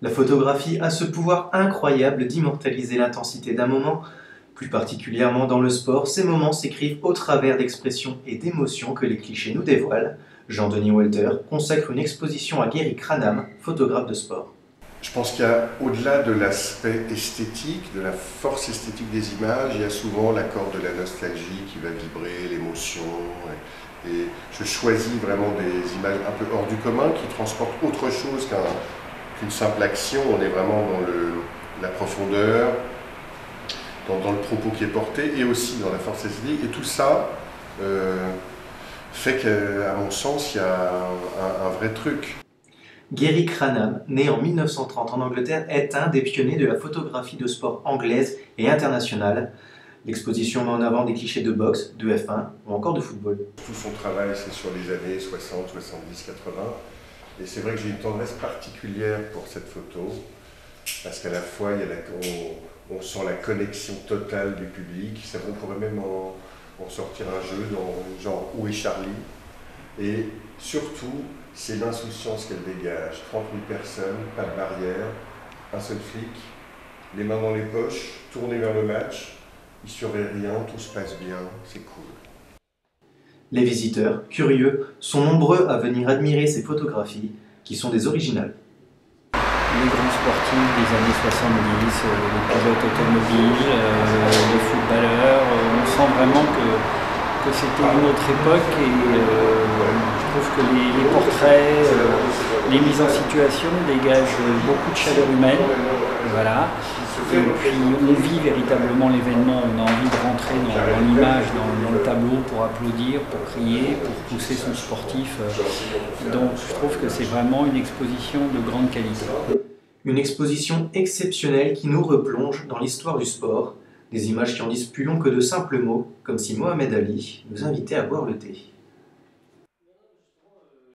La photographie a ce pouvoir incroyable d'immortaliser l'intensité d'un moment. Plus particulièrement dans le sport, ces moments s'écrivent au travers d'expressions et d'émotions que les clichés nous dévoilent. Jean-Denis Walter consacre une exposition à Gary Cranham, photographe de sport. Je pense qu'il y a, au-delà de l'aspect esthétique, de la force esthétique des images, il y a souvent l'accord de la nostalgie qui va vibrer, l'émotion. Et je choisis vraiment des images un peu hors du commun qui transportent autre chose qu'une simple action. On est vraiment dans la profondeur, dans le propos qui est porté et aussi dans la force esthétique. Et tout ça fait qu'à mon sens, il y a un vrai truc. Gary Cranham, né en 1930 en Angleterre, est un des pionniers de la photographie de sport anglaise et internationale. L'exposition met en avant des clichés de boxe, de F1 ou encore de football. Tout son travail, c'est sur les années 60, 70, 80. Et c'est vrai que j'ai une tendresse particulière pour cette photo, parce qu'à la fois, on sent la connexion totale du public. Ça, on pourrait même en sortir un jeu, dans genre Où est Charlie? Et surtout, c'est l'insouciance qu'elle dégage. 30 000 personnes, pas de barrière, un seul flic, les mains dans les poches, tourné vers le match. Il ne surveille rien, tout se passe bien, c'est cool. Les visiteurs, curieux, sont nombreux à venir admirer ces photographies, qui sont des originales. Les grands sportifs des années 70, les pilotes automobiles, les footballeurs, on sent vraiment que c'était une autre époque et je trouve que les portraits, les mises en situation dégagent beaucoup de chaleur humaine. Voilà. Et puis on vit véritablement l'événement, on a envie de rentrer dans l'image, dans le tableau pour applaudir, pour crier, pour pousser son sportif. Donc je trouve que c'est vraiment une exposition de grande qualité. Une exposition exceptionnelle qui nous replonge dans l'histoire du sport, des images qui en disent plus long que de simples mots, comme si Mohamed Ali nous invitait à boire le thé.